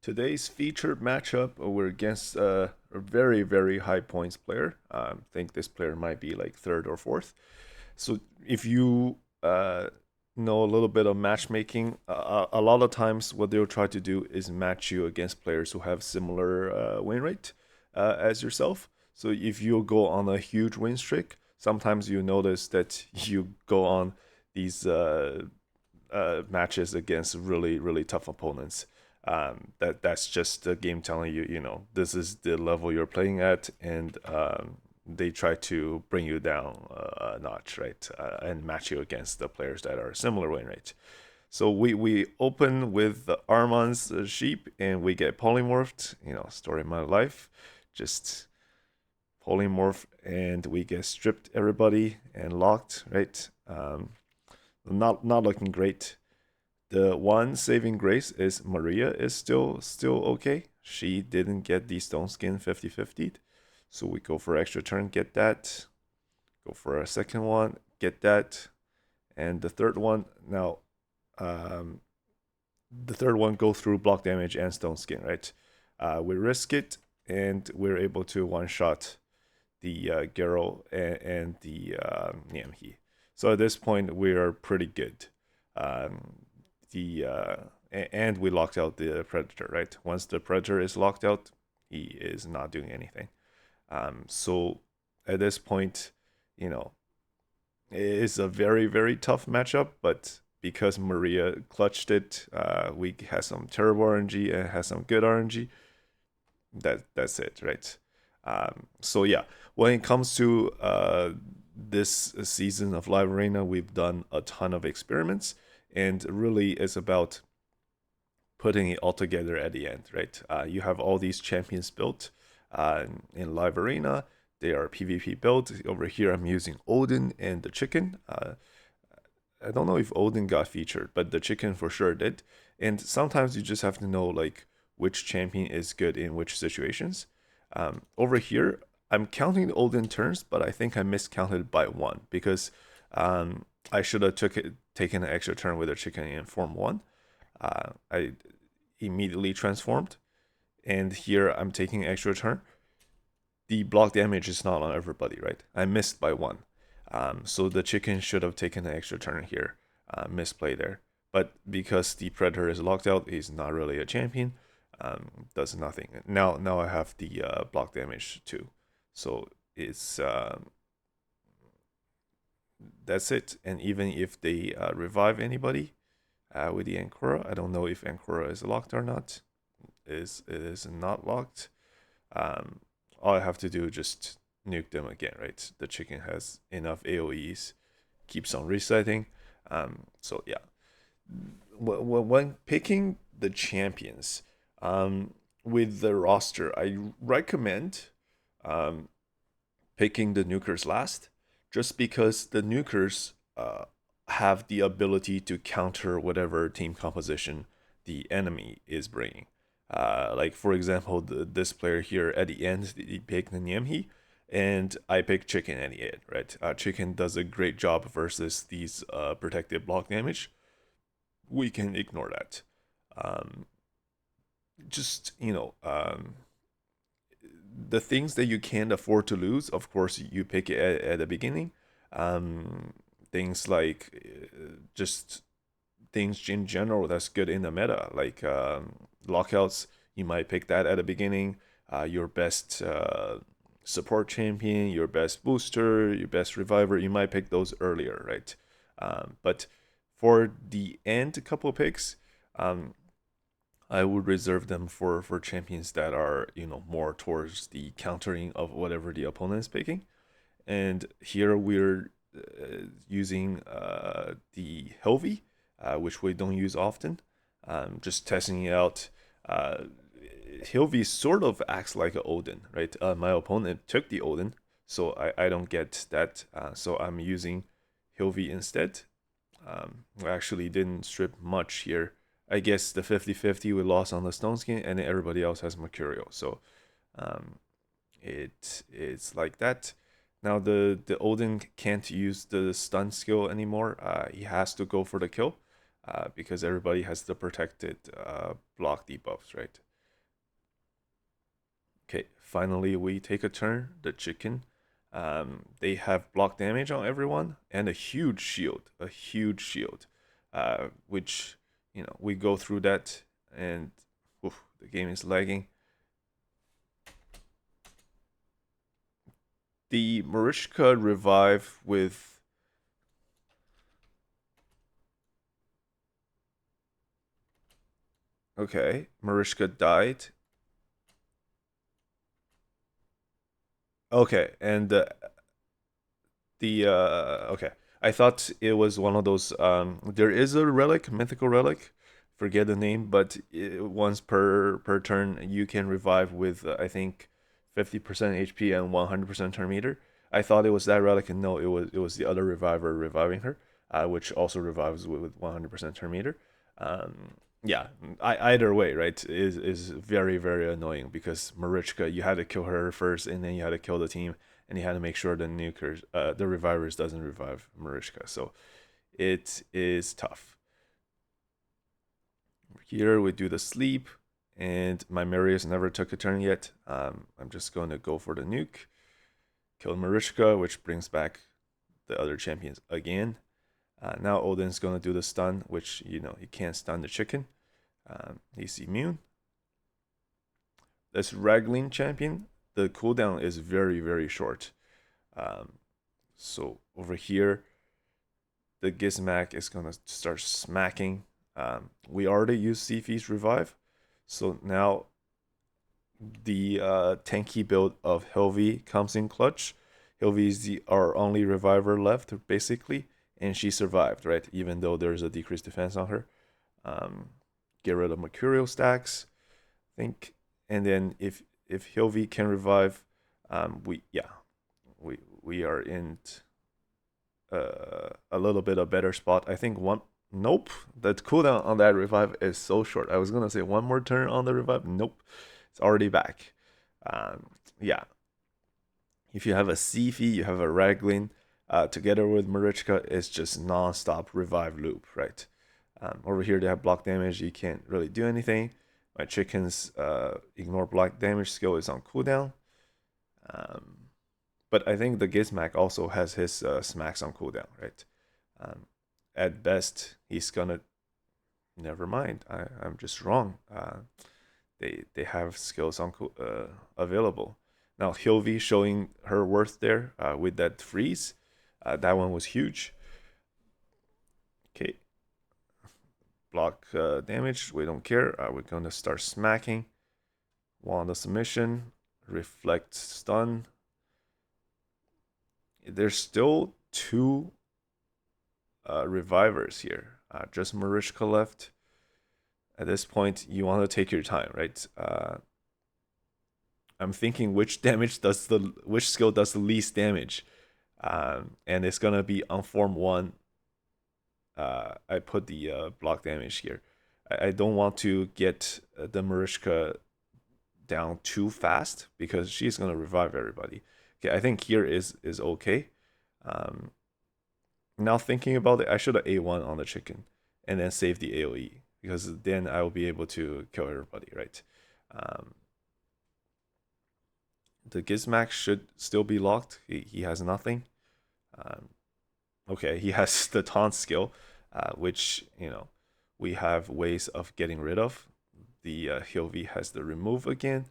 Today's featured matchup, we're against a very, very high points player. I think this player might be like third or fourth. So if you know a little bit of matchmaking, a lot of times what they'll try to do is match you against players who have similar win rate as yourself. So if you go on a huge win streak, sometimes you notice that you go on these matches against really, really tough opponents. That's just the game telling you, this is the level you're playing at, and they try to bring you down a notch, right? And match you against the players that are similar win rate. So we open with the Armand's sheep, and we get polymorphed. Story of my life, just polymorph, and we get stripped everybody and locked, right? Not looking great. The one saving grace is Maria is still okay. She didn't get the stone skin 50-50. So we go for extra turn, get that. Go for a second one, get that. And the third one, now um, the third one go through block damage and stone skin, right? We risk it, and we're able to one shot the Garo and the Niamhi. So at this point, we are pretty good. Um, the and we locked out the predator, right? Once the predator is locked out, he is not doing anything. So at this point, you know, it is a very, very tough matchup, but because Maria clutched it, we had some terrible RNG and has some good RNG. That's it, right? So yeah, when it comes to this season of Live Arena, we've done a ton of experiments, and really it's about putting it all together at the end, right? You have all these champions built in Live Arena. They are PvP built. Over here, I'm using Odin and the chicken. I don't know if Odin got featured, but the chicken for sure did. And sometimes you just have to know like which champion is good in which situations. Over here, I'm counting Odin turns, but I think I miscounted by one because I should have taken an extra turn with a chicken in form one. I immediately transformed, and here I'm taking an extra turn. The block damage is not on everybody, right? I missed by one. So the chicken should have taken an extra turn here. Misplay there. But because the predator is locked out, he's not really a champion. Does nothing. Now I have the block damage too. So it's that's it. And even if they revive anybody with the Ankura, I don't know if Ankura is locked or not. It is not locked. Um, all I have to do is just nuke them again, right? The chicken has enough AoEs, keeps on resetting. So yeah, when picking the champions, with the roster, I recommend um, picking the nukers last, just because the nukers have the ability to counter whatever team composition the enemy is bringing. Like for example, this player here at the end, he picked Nyemhi, and I picked Chicken at the end, right? Chicken does a great job versus these protected block damage. We can ignore that. Um, just the things that you can't afford to lose, of course, you pick it at the beginning. Um, things like just things in general that's good in the meta, like lockouts. You might pick that at the beginning. Your best support champion, your best booster, your best reviver. You might pick those earlier, right? But for the end couple picks, um, I would reserve them for champions that are more towards the countering of whatever the opponent is picking. And here we're using the Helvi, which we don't use often. Just testing it out. Uh, Hilvi sort of acts like an Odin, right? My opponent took the Odin, so I don't get that. So I'm using Hilvi instead. We actually didn't strip much here. I guess the 50-50 we lost on the Stone Skin, and then everybody else has Mercurial. So um, it's like that. Now the Odin can't use the stun skill anymore. He has to go for the kill because everybody has the protected block debuffs, right? Okay, finally we take a turn. The chicken. They have block damage on everyone and a huge shield, which we go through that and oof, the game is lagging. The Marichka revive with okay, Marichka died. Okay, and the okay. I thought it was one of those. There is a relic, mythical relic. Forget the name, but once per turn you can revive with I think 50% HP and 100% turn meter. I thought it was that relic, and no, it was the other reviver reviving her, which also revives with 100% turn meter. Yeah, either way, right, is very very annoying because Marichka, you had to kill her first, and then you had to kill the team, and you had to make sure the nukers, the revivers doesn't revive Marichka. So it is tough. Here we do the sleep, and my Marius never took a turn yet. I'm just going to go for the nuke, kill Marichka, which brings back the other champions again. Now Odin's going to do the stun, which he can't stun the chicken. He's immune. This Raglin champion, the cooldown is very very short. Um, so over here, the Gizmac is gonna start smacking. We already used Sifi's revive, so now the tanky build of Helvi comes in clutch. Helvi is our only reviver left, basically, and she survived, right? Even though there's a decreased defense on her. Get rid of Mercurial stacks, I think, and then if Helvi can revive, we are in a little bit of better spot. I think one. Nope, the cooldown on that revive is so short. I was gonna say one more turn on the revive. Nope, it's already back. Yeah, if you have a Sifi, you have a Raglin, together with Marichka, it's just non-stop revive loop, right? Over here they have block damage. You can't really do anything. My chickens ignore block damage skill is on cooldown. But I think the Gizmac also has his smacks on cooldown, right? At best, he's gonna. Never mind. I'm just wrong. They have skills on available. Now Hilvi showing her worth there with that freeze. That one was huge. Okay, block damage. We don't care. We're gonna start smacking. While on the submission, reflect stun. There's still two revivers here. Just Marichka left. At this point, you want to take your time, right? I'm thinking which skill does the least damage, and it's gonna be on form 1. I put the block damage here. I don't want to get the Marichka down too fast because she's gonna revive everybody. Okay, I think here is okay. Now thinking about it, I should have A1 on the chicken and then save the AoE because then I will be able to kill everybody, right? The Gizmac should still be locked. He has nothing. Okay, he has the taunt skill, which we have ways of getting rid of. The Hilvi has the remove again.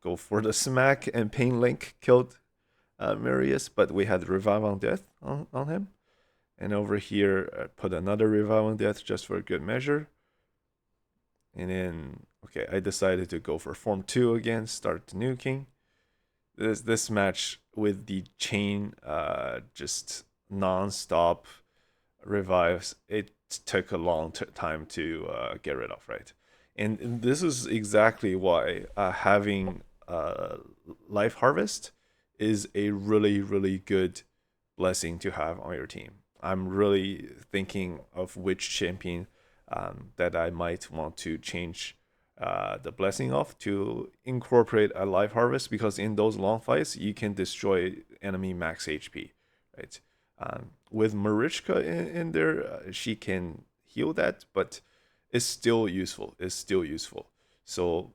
Go for the smack, and Pain Link killed Marius, but we had revive on death on him. And over here, put another revive on death just for good measure. And then, okay, I decided to go for form 2 again, start nuking. This match with the chain just non-stop revives, it took a long time to get rid of, right? And this is exactly why having life harvest is a really really good blessing to have on your team. I'm really thinking of which champion that I might want to change the blessing of to incorporate a life harvest, because in those long fights you can destroy enemy max HP, right? With Marichka in there, she can heal that, but it's still useful. It's still useful. So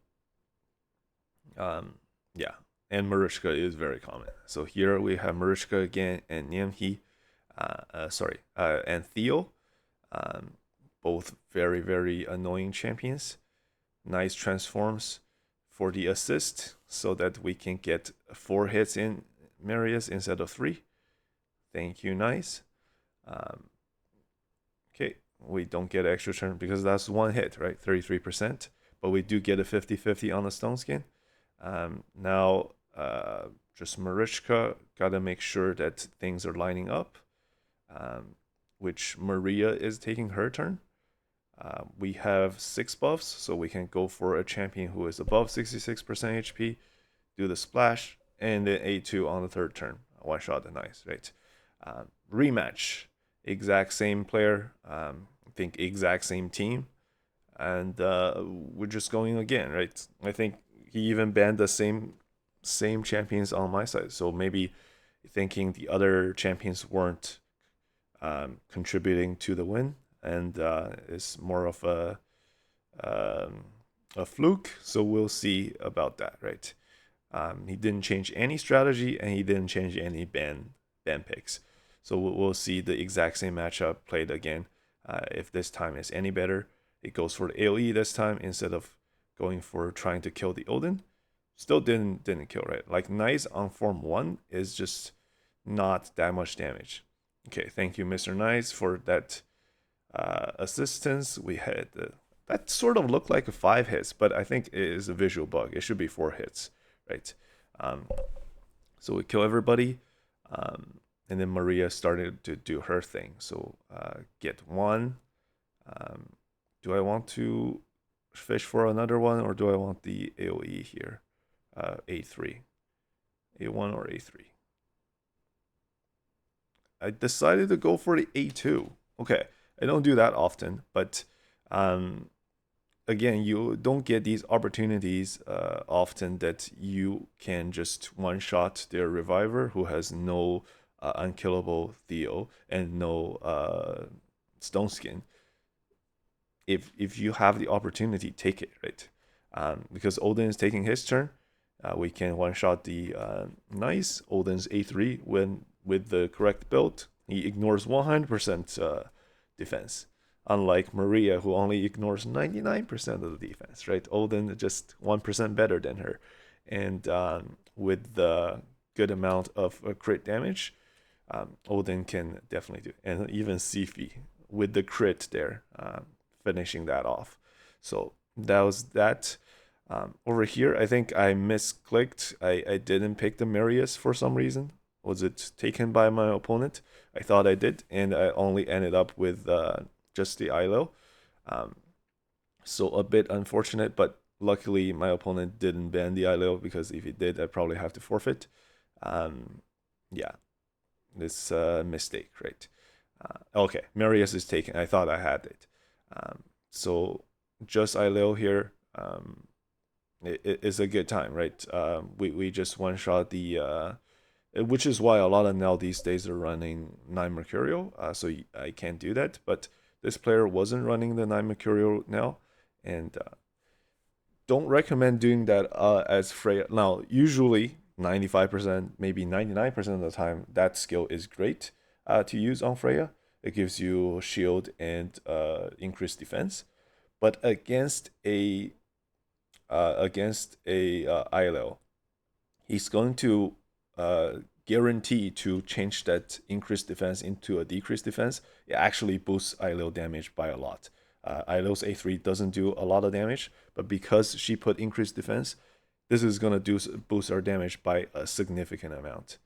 Yeah, and Marichka is very common. So here we have Marichka again and Niamhi, and Theo, um, both very very annoying champions. Nice transforms for the assist, so that we can get 4 hits in Marius instead of 3. Thank you, nice. Um, okay, we don't get extra turn because that's 1 hit, right? 33%, but we do get a 50-50 on the stone skin. Now, just Marichka, gotta make sure that things are lining up, which Maria is taking her turn. We have 6 buffs, so we can go for a champion who is above 66% HP, do the splash, and then A2 on the third turn. One shot, nice, right? Rematch, exact same player, I think exact same team, and we're just going again, right? I think he even banned the same champions on my side, so maybe thinking the other champions weren't contributing to the win, and it's more of um, a fluke. So we'll see about that, right? He didn't change any strategy, and he didn't change any ban picks. So we'll see the exact same matchup played again. If this time is any better, it goes for the AOE this time instead of going for trying to kill the Odin. Still didn't kill, right? Like Nice on form 1 is just not that much damage. Okay, thank you, Mr. Nice, for that assistance. We had that sort of looked like 5 hits, but I think it is a visual bug. It should be 4 hits, right? Um, so we kill everybody, and then Maria started to do her thing. So get 1. Do I want to fish for another one, or do I want the AOE here? A3, A1 or A3? I decided to go for the A2. Okay, I don't do that often, but um, again, you don't get these opportunities often that you can just one shot their reviver who has no unkillable Theo and no stone skin. If you have the opportunity, take it, right? Because Odin is taking his turn, we can one shot the nice Odin's A3 when with the correct build. He ignores 100% defense, unlike Maria, who only ignores 99% of the defense, right? Odin just 1% better than her. And with the good amount of crit damage, Odin can definitely do. And even Sifi with the crit there, finishing that off. So that was that. Over here, I think I misclicked. I didn't pick the Marius for some reason. Was it taken by my opponent? I thought I did, and I only ended up with just the ILO. Um, so a bit unfortunate, but luckily my opponent didn't ban the ILO, because if he did, I'd probably have to forfeit. Yeah, this mistake, right? Okay, Marius is taken. I thought I had it. So just ILO here. It is a good time, right? We just one shot the which is why a lot of now these days are running 9 Mercurial. So I can't do that, but this player wasn't running the 9 Mercurial now, and don't recommend doing that as Freya. Now, usually 95%, maybe 99% of the time, that skill is great to use on Freya. It gives you shield and increased defense, but against a ILO, he's going to guarantee to change that increased defense into a decreased defense. It actually boosts ILO damage by a lot. ILO's A3 doesn't do a lot of damage, but because she put increased defense, this is going to boost our damage by a significant amount.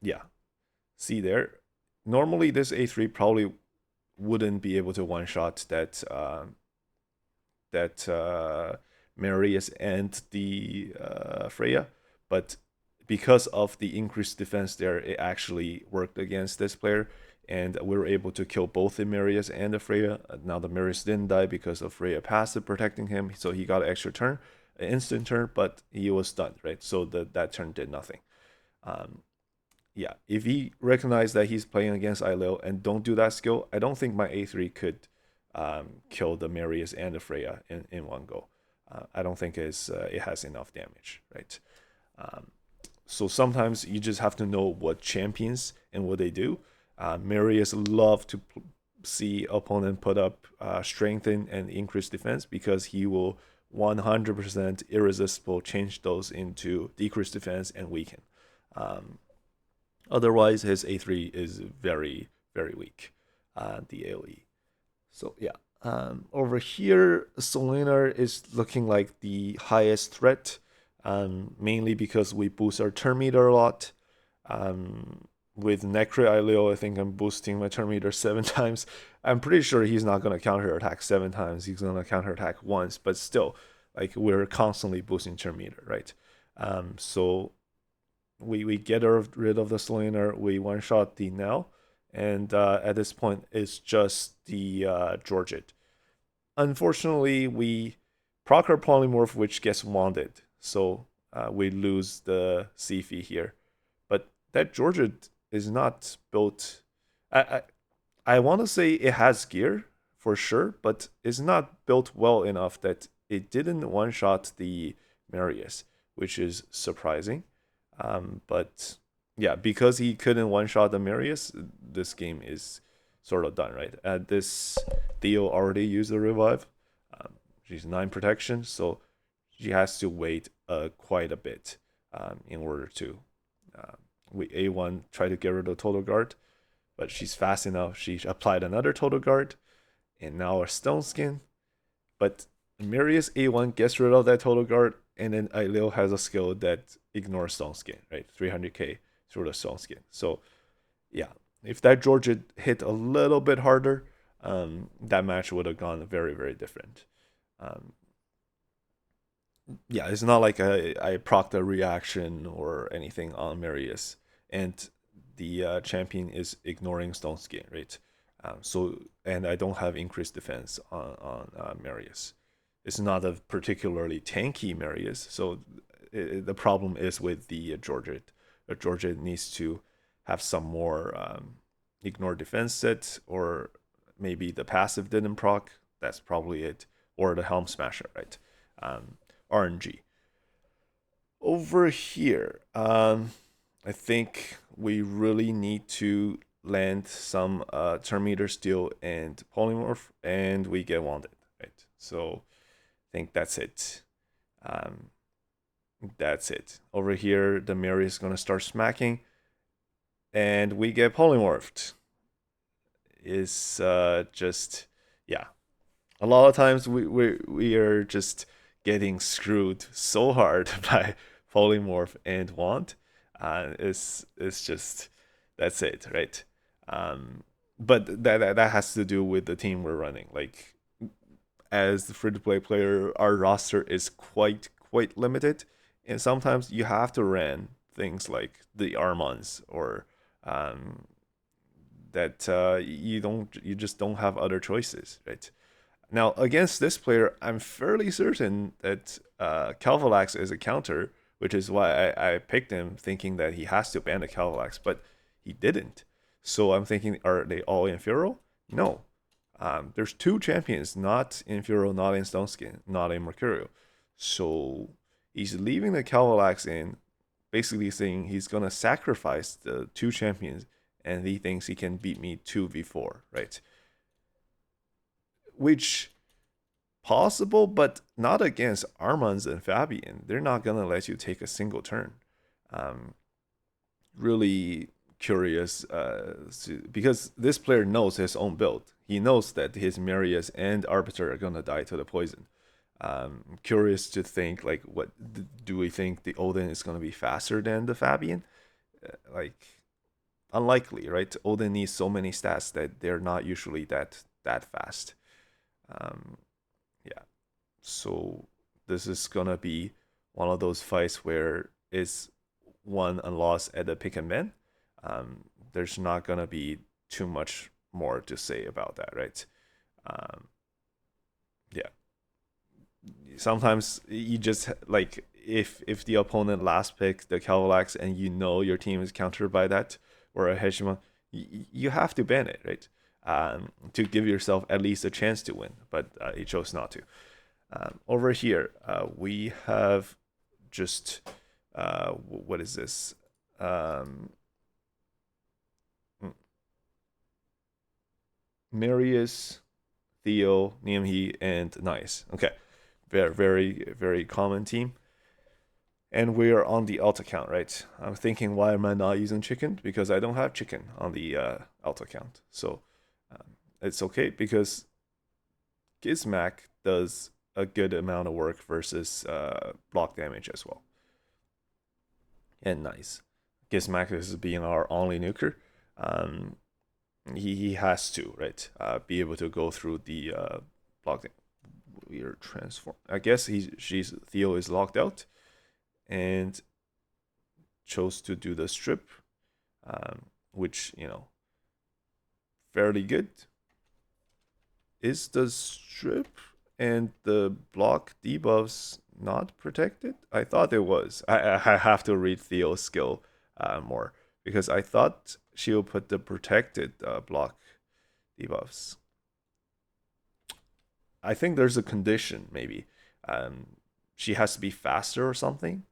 Yeah, see there. Normally, this A3 probably wouldn't be able to one shot that Marius and the Freya, but because of the increased defense there, it actually worked against this player, and we were able to kill both the Marius and the Freya. Now the Marius didn't die because of Freya passive protecting him, so he got an extra turn, an instant turn, but he was stunned, right? So that turn did nothing. Yeah, if he recognized that he's playing against ILO and don't do that skill, I don't think my A3 could kill the Marius and the Freya in one go. I don't think it has enough damage, right? So sometimes you just have to know what champions and what they do. Marius love to see opponent put up strengthen and increase defense because he will 100% irresistible change those into decrease defense and weaken. Um, Otherwise, his A3 is very, very weak, the AoE. So yeah, over here, Solanar is looking like the highest threat, mainly because we boost our turn meter a lot. With Necro Ileo, I think I'm boosting my turn meter 7 times. I'm pretty sure he's not going to counterattack 7 times. He's going to counterattack once, but still, like we're constantly boosting turn meter, right? So we get rid of the Solanar, we one shot the Nell, and at this point, it's just the Georgette. Unfortunately, we proc our polymorph, which gets wanded, so we lose the Sifi here. But that Georgette is not built. I I want to say it has gear for sure, but it's not built well enough that it didn't one shot the Marius, which is surprising. But yeah, because he couldn't one shot the Marius, this game is sort of done, right? This Theo already used the revive. She's 9 protection, so she has to wait quite a bit in order to. We A1 try to get rid of total guard, but she's fast enough. She applied another total guard, and now a stone skin. But Marius A1 gets rid of that total guard, and then Aileo has a skill that ignores stone skin, right? 300k through the stone skin. So yeah, if that Georgia hit a little bit harder, that match would have gone very, very different. Um, yeah, it's not like I procced a reaction or anything on Marius, and the champion is ignoring Stone Skin, right? And I don't have increased defense on Marius. It's not a particularly tanky Marius, so the problem is with the Georgette. Georgette needs to have some more ignore defense set, or maybe the passive didn't proc. That's probably it, or the Helm Smasher, right? RNG. Over here, I think we really need to land some turn meter steel and polymorph, and we get wanted, right? So I think that's it. Um, that's it. Over here, the Mary is gonna start smacking, and we get polymorphed. Is just yeah. A lot of times we are just getting screwed so hard by polymorph and wand. It's just that's it, right? But that has to do with the team we're running. Like as the free to play player, our roster is quite limited, and sometimes you have to run things like the Armans or um, that you just don't have other choices, right? Now against this player, I'm fairly certain that Calvalax is a counter, which is why I picked him, thinking that he has to ban the Calvalax, but he didn't. So I'm thinking, are they all Infero? No. There's 2 champions, not Infero, not in Stone Skin, not in Mercurial. So he's leaving the Calvalax in, basically saying he's gonna sacrifice the 2 champions, and he thinks he can beat me 2v4, right? Which possible, but not against Armans and Fabian. They're not gonna let you take a single turn. Um, really curious because this player knows his own build. He knows that his Marius and Arbiter are gonna die to the poison. Curious to think like, what do we think the Odin is gonna be faster than the Fabian? Like unlikely, right? Odin needs so many stats that they're not usually that fast. Um, yeah, so this is gonna be one of those fights where it's won and lost at the pick and ban. There's not gonna be too much more to say about that, right? Um, yeah, sometimes you just like if the opponent last pick the Calvalax and you know your team is countered by that or a Hegemon, you have to ban it, right? To give yourself at least a chance to win, but he chose not to. Over here, we have just what is this? Um, Marius, Theo, Niamhi, and Nice. Okay, very common team. And we are on the alt account, right? I'm thinking, why am I not using chicken? Because I don't have chicken on the alt account. So it's okay because Gizmac does a good amount of work versus block damage as well. And Nice. Gizmac is being our only nuker. Um, he has to, right? Be able to go through the block. Weird transform. I guess she's Theo is locked out and chose to do the strip, which fairly good. Is the strip and the block debuffs not protected? I thought it was. I have to read Theo's skill more because I thought she'll put the protected block debuffs. I think there's a condition maybe. She has to be faster or something.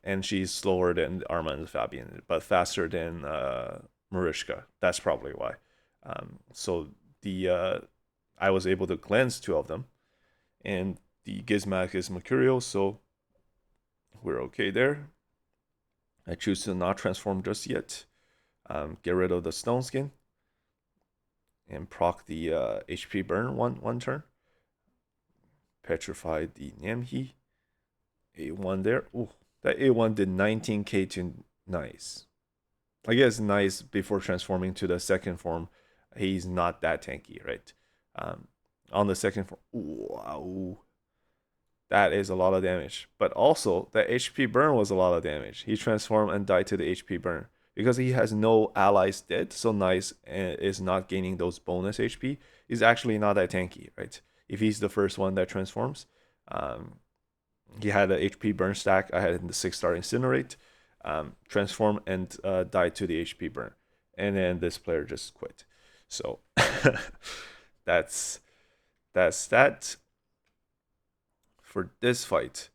And she's slower than Arma and Fabian, but faster than Marichka. That's probably why. So the I was able to cleanse two of them, and the Gizmac is Mercurial, so we're okay there. I choose to not transform just yet. Get rid of the Stone Skin, and proc the HP burn one turn. Petrify the Nemhi. A1 there. Ooh, that A1 did 19k to Nice. I guess Nice before transforming to the second form, he's not that tanky, right? On the second form, wow, that is a lot of damage. But also, the HP burn was a lot of damage. He transformed and died to the HP burn because he has no allies dead. So Nice is not gaining those bonus HP. He's actually not that tanky, right? If he's the first one that transforms, he had a HP burn stack. I had the 6-star incinerate, transform and died to the HP burn, and then this player just quit. So that's that for this fight.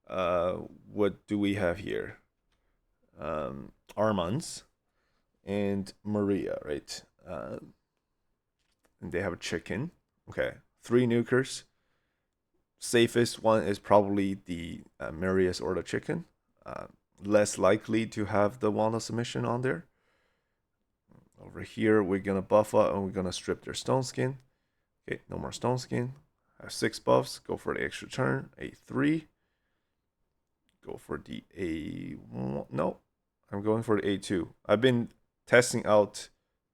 What do we have here? Armands and Maria, right? And they have a chicken. Okay, 3 nukers. Safest one is probably the Marius or the chicken. Less likely to have the Walnut submission on there. Over here, we're gonna buff up and we're gonna strip their stone skin. Okay, no more stone skin. Have 6 buffs. Go for the extra turn. A3. Go for the A1. No, I'm going for the A2. I've been testing out.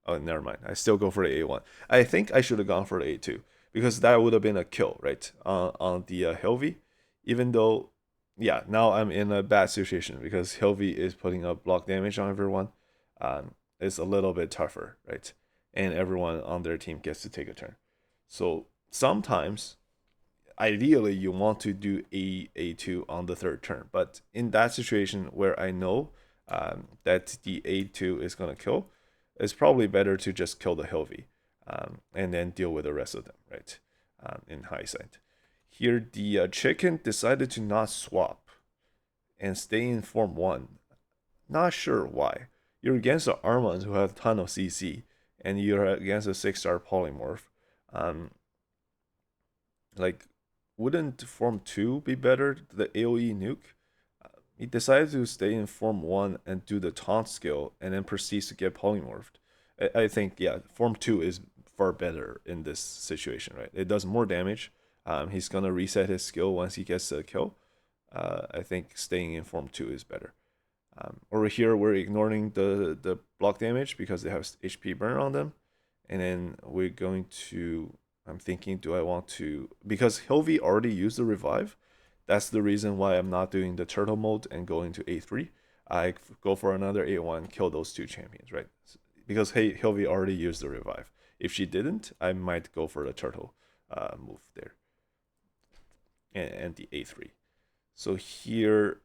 Oh, never mind. I still go for the A1. I think I should have gone for the A2 because that would have been a kill, right? On the Helvi. Even though, yeah, now I'm in a bad situation because Helvi is putting up block damage on everyone. It's a little bit tougher, right? And everyone on their team gets to take a turn. So sometimes, ideally, you want to do A2 on the third turn. But in that situation where I know that the A2 is going to kill, it's probably better to just kill the Helvi and then deal with the rest of them, right? In hindsight. Here, the chicken decided to not swap and stay in Form 1. Not sure why. You're against the Armans who have a ton of CC, and you're against a 6-star polymorph. Like, wouldn't Form 2 be better, the AoE nuke? He decided to stay in Form 1 and do the taunt skill, and then proceeds to get polymorphed. I think, yeah, Form 2 is far better in this situation, right? It does more damage. He's going to reset his skill once he gets the kill. I think staying in Form 2 is better. Over here, we're ignoring the block damage because they have HP burn on them. And then we're going to... I'm thinking, do I want to... Because Hilvi already used the revive, that's the reason why I'm not doing the turtle mode and going to A3. I go for another A1, kill those 2 champions, right? Because hey, Hilvi already used the revive. If she didn't, I might go for the turtle move there. And the A3. So here,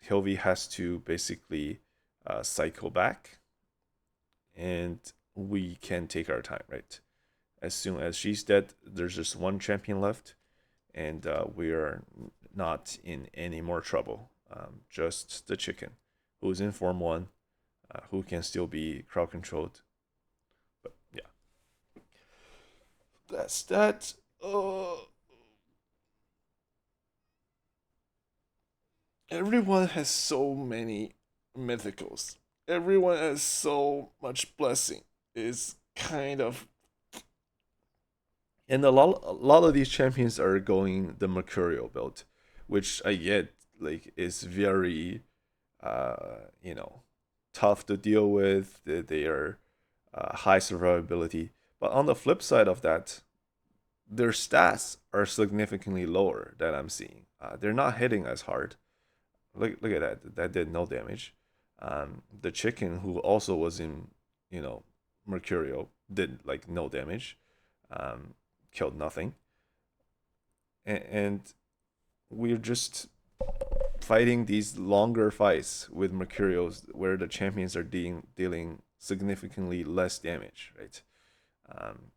Hilvi has to basically cycle back. And we can take our time, right? As soon as she's dead, there's just 1 champion left. and we are not in any more trouble. Just the chicken, who's in Form 1, who can still be crowd controlled. But yeah, that's that. Everyone has so many mythicals. Everyone has so much blessing. It's kind of, and a lot of these champions are going the Mercurial build, which I get like is very you know, tough to deal with. They are high survivability. But on the flip side of that, their stats are significantly lower that I'm seeing. They're not hitting as hard. Look at that. That did no damage. The chicken, who also was in, you know, Mercurial, did like no damage. Um, Killed nothing. And we're just fighting these longer fights with Mercurials where the champions are dealing significantly less damage, right? Um,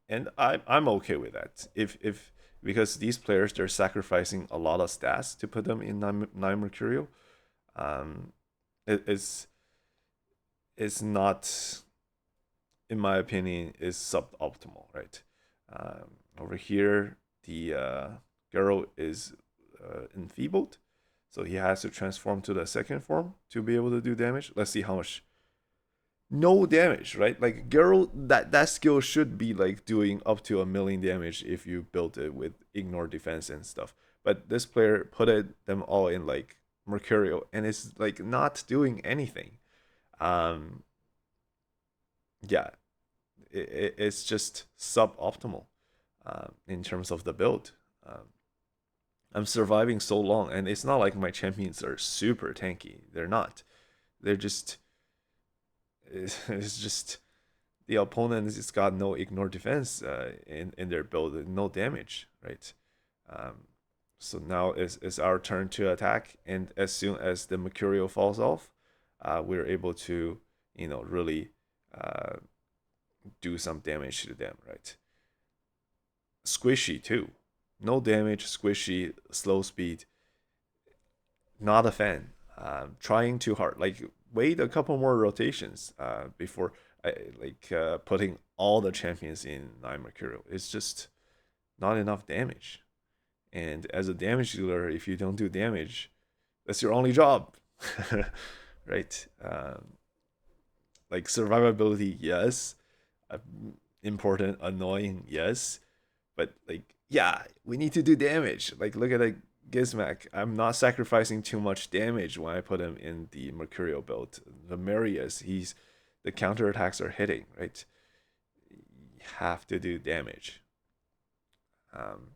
and I'm okay with that. If because these players, they're sacrificing a lot of stats to put them in nine Mercurial. Um, it's not, in my opinion, is suboptimal, right? Over here, the girl is enfeebled, so he has to transform to the second form to be able to do damage. Let's see how much. No damage, right? Like girl, that skill should be like doing up to 1 million damage if you built it with ignore defense and stuff. But this player put them all in like Mercurial, and it's like not doing anything. Um, yeah, it's just suboptimal in terms of the build. Um, I'm surviving so long, and it's not like my champions are super tanky. They're not. They're just it's just the opponent has got no ignore defense in their build, no damage, right? Um, so now it's our turn to attack, and as soon as the Mercurial falls off, we're able to, really uh, do some damage to them, right? Squishy too, no damage, squishy, slow speed. Not a fan. Trying too hard. Like wait a couple more rotations before putting all the champions in nine Mercurial. It's just not enough damage. And as a damage dealer, if you don't do damage, that's your only job, right? Like survivability, yes. Uh, Important, annoying, yes. But like, yeah, we need to do damage. Like, look at like Gizmac. I'm not sacrificing too much damage when I put him in the Mercurial build. The Marius, the counterattacks are hitting, right? You have to do damage. Um,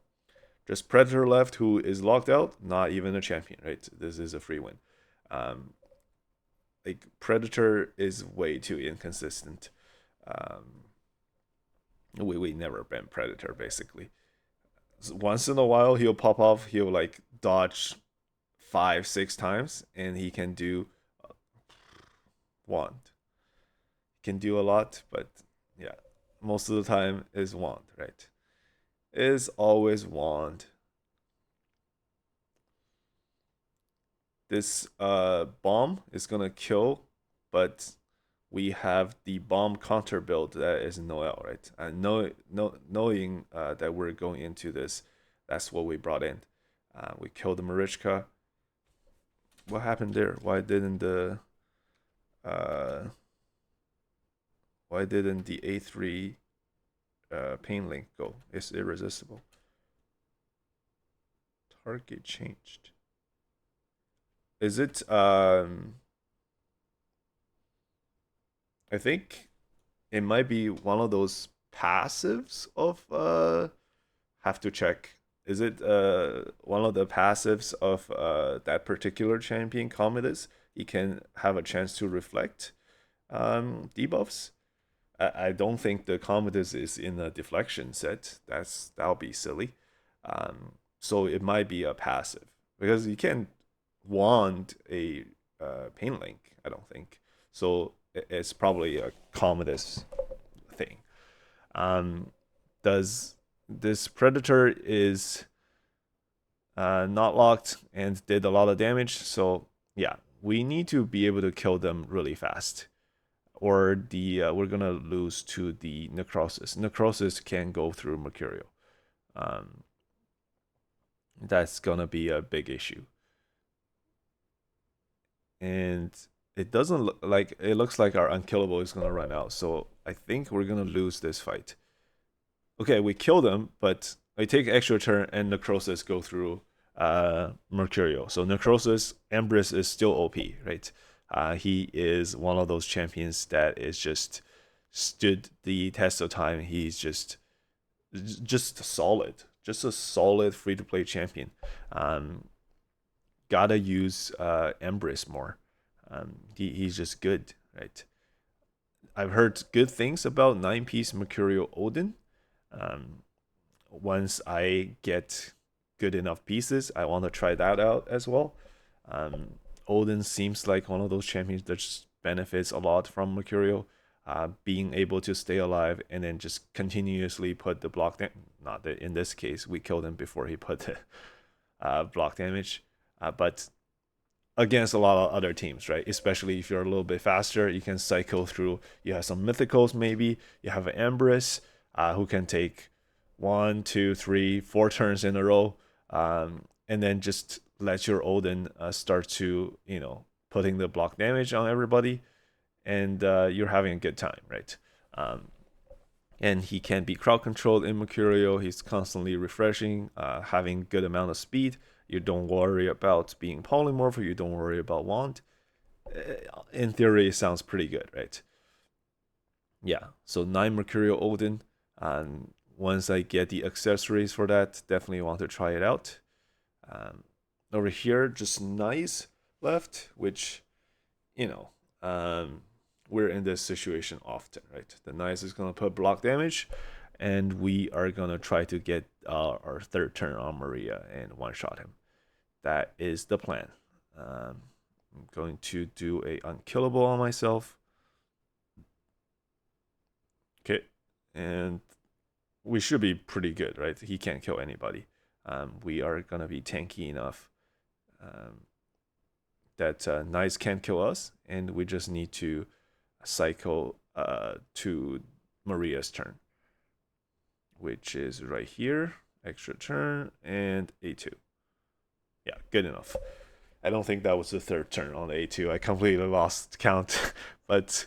just Predator left, who is locked out, not even a champion, right? This is a free win. Um, like Predator is way too inconsistent. Um, we never ban Predator basically. So once in a while he'll pop off. He'll like dodge 5, 6 times, and he can do wand. He can do a lot, but yeah, most of the time is wand, right? Is always wand. This bomb is gonna kill, but we have the bomb counter build that is Noel, right? And knowing that we're going into this, that's what we brought in. We killed the Marichka. What happened there? Uh, why didn't the A3 pain link go? It's irresistible. Target changed. Is it I think it might be one of those passives of have to check. Is it one of the passives of that particular champion Commodus? He can have a chance to reflect debuffs. I don't think the Commodus is in a deflection set. That'll be silly. So it might be a passive because you can't wand a pain link. I don't think so. It's probably a Commodus thing. Um, does this predator is not locked and did a lot of damage. So yeah, we need to be able to kill them really fast, or we're gonna lose to the necrosis. Necrosis can go through Mercurial. Um, that's gonna be a big issue. And it doesn't look like it looks like our unkillable is gonna run out. So I think we're gonna lose this fight. Okay, we kill them, but I take extra turn and necrosis go through Mercurial. So necrosis Empress is still OP, right? He is one of those champions that is just stood the test of time. He's just solid, just a solid free to play champion. Gotta use Empress more. He's just good, right? I've heard good things about 9-piece Mercurial Odin. Once I get good enough pieces, I want to try that out as well. Odin seems like one of those champions that just benefits a lot from Mercurial. Being able to stay alive and then just continuously put the block not that in this case we killed him before he put the block damage, but against a lot of other teams, right? Especially if you're a little bit faster, you can cycle through. You have some mythicals, maybe you have an Empress who can take 1, 2, 3, 4 turns in a row, and then just let your Odin start to putting the block damage on everybody, and you're having a good time, right? And he can be crowd controlled in Mercurial. He's constantly refreshing, having good amount of speed. You don't worry about being polymorph, or you don't worry about wand. In theory, it sounds pretty good, right? Yeah, so 9 Mercurial Odin, and once I get the accessories for that, definitely want to try it out. Over here, just nice left, which, we're in this situation often, right? The nice is going to put block damage, and we are going to try to get our third turn on Maria and one-shot him. That is the plan. I'm going to do a unkillable on myself. Okay, and we should be pretty good, right? He can't kill anybody. We are going to be tanky enough that Nice can't kill us, and we just need to cycle to Maria's turn, which is right here. Extra turn and A2. Yeah, good enough. I don't think that was the third turn on the A2. I completely lost count, but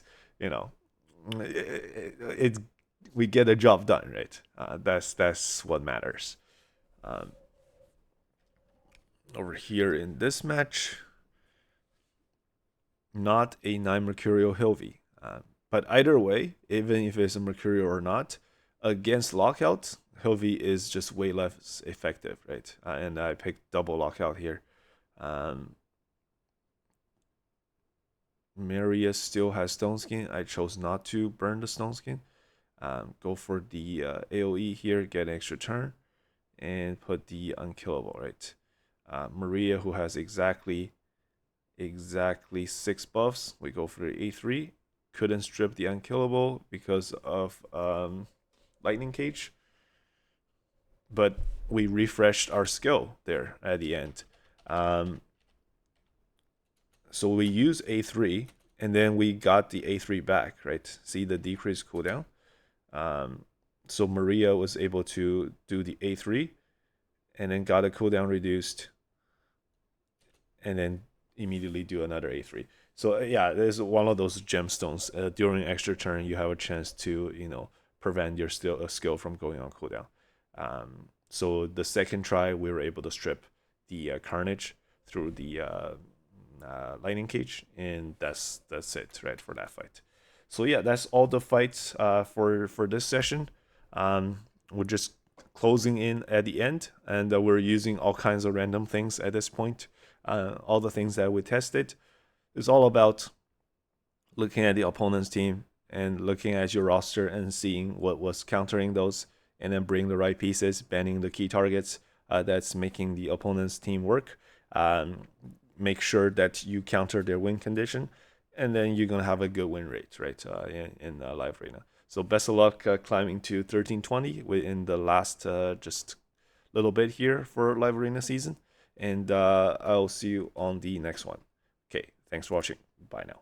we get a job done, right? That's what matters. Over here in this match, not a 9 Mercurial Hilvi. But either way, even if it's a Mercurial or not, against Lockout, Hilvi is just way less effective, right? And I picked double Lockout here. Marius still has Stone Skin. I chose not to burn the Stone Skin. Go for the AoE here, get an extra turn, and put the unkillable, right? Maria, who has exactly 6 buffs, we go for the A3. Couldn't strip the unkillable because of Lightning Cage, but we refreshed our skill there at the end. So we use A3, and then we got the A3 back, right? See the decreased cooldown? So Maria was able to do the A3, and then got a cooldown reduced, and then immediately do another A3. So yeah, there's one of those gemstones. During extra turn, you have a chance to prevent your skill from going on cooldown. So the second try, we were able to strip the Carnage through the Lightning Cage, and that's it, right, for that fight. So yeah, that's all the fights for this session. We're just closing in at the end, and we're using all kinds of random things at this point. All the things that we tested. It's all about looking at the opponent's team and looking at your roster and seeing what was countering those, and then bring the right pieces, banning the key targets that's making the opponent's team work. Make sure that you counter their win condition, and then you're gonna have a good win rate, right? In live arena. So best of luck climbing to 1320 within the last just little bit here for Live Arena season. And I'll see you on the next one. Okay, thanks for watching. Bye now.